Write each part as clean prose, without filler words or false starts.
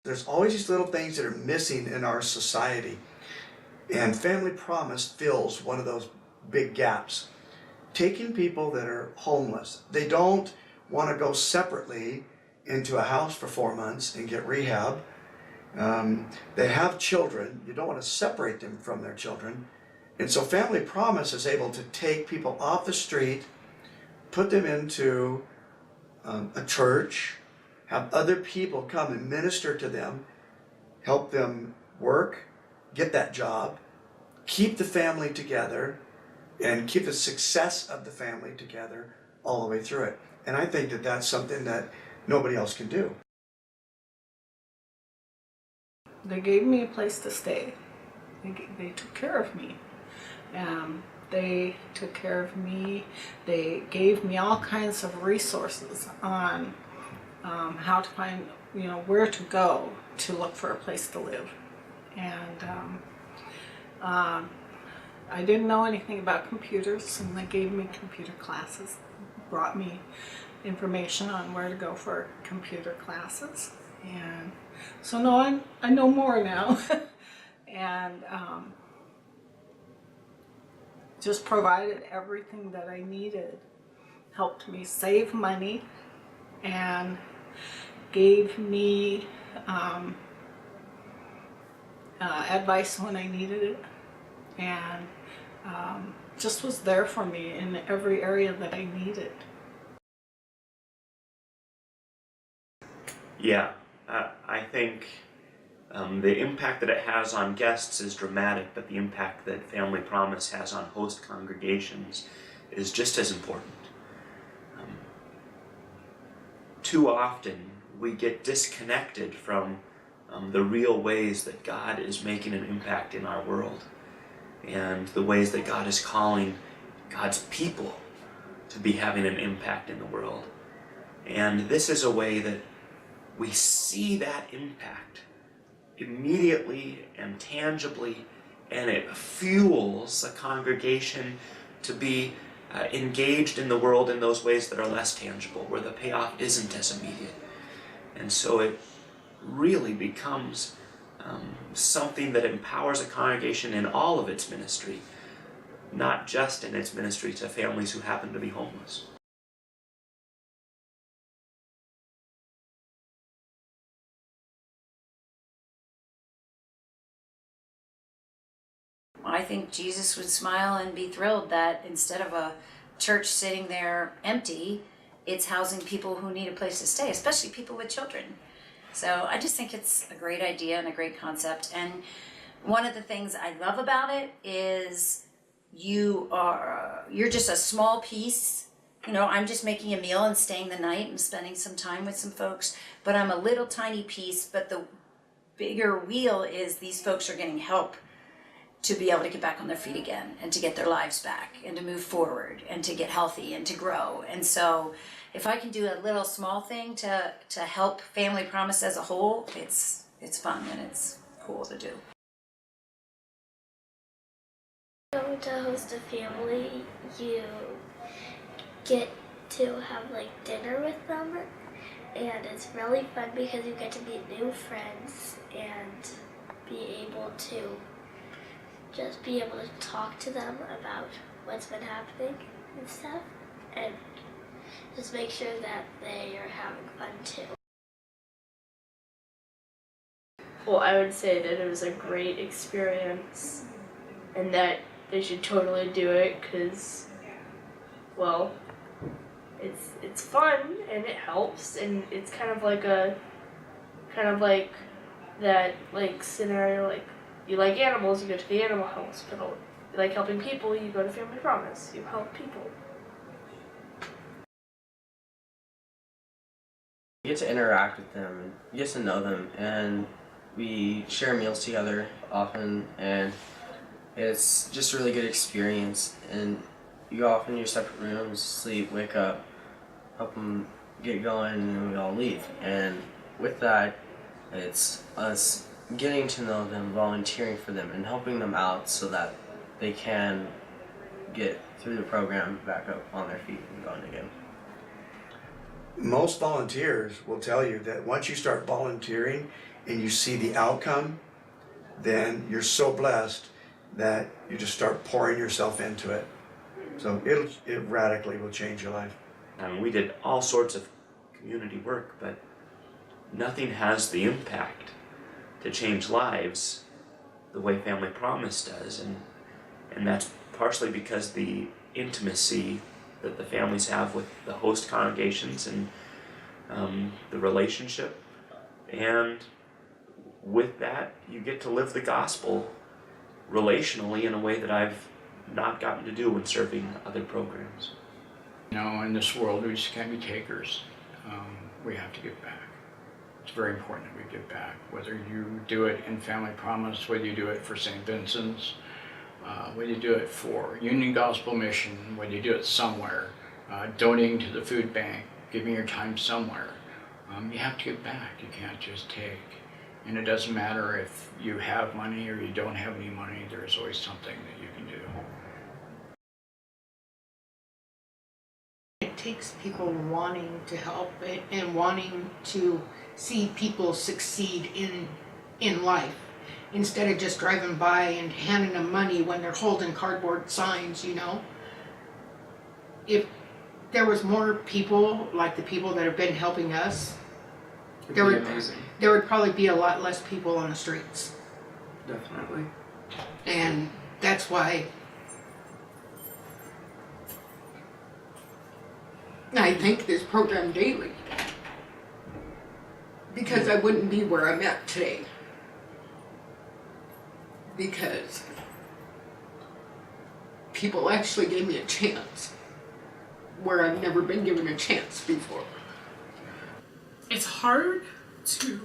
There's always these little things that are missing in our society, and Family Promise fills one of those big gaps. Taking people that are homeless, they don't want to go separately into a house for 4 months and get rehab. They have children, you don't want to separate them from their children. And so Family Promise is able to take people off the street, put them into a church, have other people come and minister to them, help them work, get that job, keep the family together, and keep the success of the family together all the way through it. And I think that that's something that nobody else can do. They gave me a place to stay. They took care of me. They took care of me. They gave me all kinds of resources on how to find, where to go to look for a place to live. And I didn't know anything about computers, and they gave me computer classes, brought me information on where to go for computer classes. And so no, I know more now. And just provided everything that I needed, helped me save money, and gave me advice when I needed it, and just was there for me in every area that I needed. Yeah, I think the impact that it has on guests is dramatic, but the impact that Family Promise has on host congregations is just as important. Too often we get disconnected from the real ways that God is making an impact in our world, and the ways that God is calling God's people to be having an impact in the world. And this is a way that we see that impact immediately and tangibly, and it fuels a congregation to be engaged in the world in those ways that are less tangible, where the payoff isn't as immediate. And so it really becomes something that empowers a congregation in all of its ministry, not just in its ministry to families who happen to be homeless. I think Jesus would smile and be thrilled that instead of a church sitting there empty, it's housing people who need a place to stay, especially people with children. So I just think it's a great idea and a great concept. And one of the things I love about it is you're just a small piece. I'm just making a meal and staying the night and spending some time with some folks, but I'm a little tiny piece. But the bigger wheel is these folks are getting help to be able to get back on their feet again, and to get their lives back, and to move forward, and to get healthy, and to grow. And so if I can do a little small thing to help Family Promise as a whole, it's fun and it's cool to do. Going to host a family, you get to have dinner with them, and it's really fun because you get to meet new friends and be able to talk to them about what's been happening and stuff, and just make sure that they are having fun too. Well, I would say that it was a great experience and that they should totally do it because, well, it's fun and it helps, and it's kind of like that scenario, you like animals, you go to the animal house, but you like helping people, you go to Family Promise, you help people. You get to interact with them, and you get to know them, and we share meals together often, and it's just a really good experience. And you go off in your separate rooms, sleep, wake up, help them get going, and then we all leave. And with that, it's us getting to know them, volunteering for them, and helping them out so that they can get through the program back up on their feet and going again. Most volunteers will tell you that once you start volunteering and you see the outcome, then you're so blessed that you just start pouring yourself into it. So it radically will change your life. I mean, we did all sorts of community work, but nothing has the impact to change lives the way Family Promise does, and that's partially because the intimacy that the families have with the host congregations and the relationship, and with that you get to live the gospel relationally in a way that I've not gotten to do when serving other programs. You know, in this world, we just can't be takers. We have to give back. It's very important that we give back, whether you do it in Family Promise, whether you do it for St. Vincent's, whether you do it for Union Gospel Mission, whether you do it somewhere, donating to the food bank, giving your time somewhere. You have to give back. You can't just take. And it doesn't matter if you have money or you don't have any money, there's always something that you can do. It takes people wanting to help and wanting to see people succeed in life, instead of just driving by and handing them money when they're holding cardboard signs, you know. If there was more people like the people that have been helping us, It'd there be would amazing. there would probably be a lot less people on the streets. Definitely. And that's why I think this program daily, because I wouldn't be where I'm at today, because people actually gave me a chance where I've never been given a chance before. It's hard to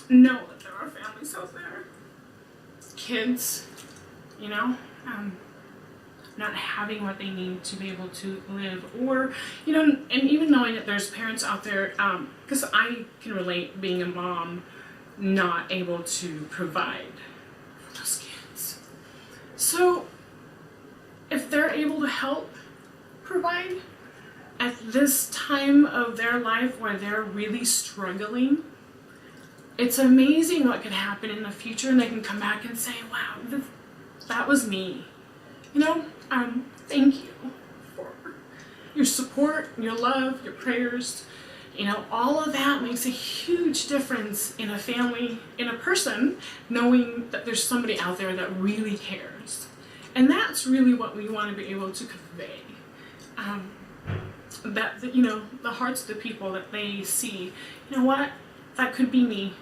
know that there are families out there, kids, you know, not having what they need to be able to live, or, you know, and even knowing that there's parents out there, because I can relate being a mom, not able to provide for those kids. So if they're able to help provide at this time of their life where they're really struggling, it's amazing what could happen in the future, and they can come back and say, wow, that was me. You know, thank you for your support, your love, your prayers. You know, all of that makes a huge difference in a family, in a person, knowing that there's somebody out there that really cares. And that's really what we want to be able to convey. That, you know, the hearts of the people, that they see, you know what, that could be me.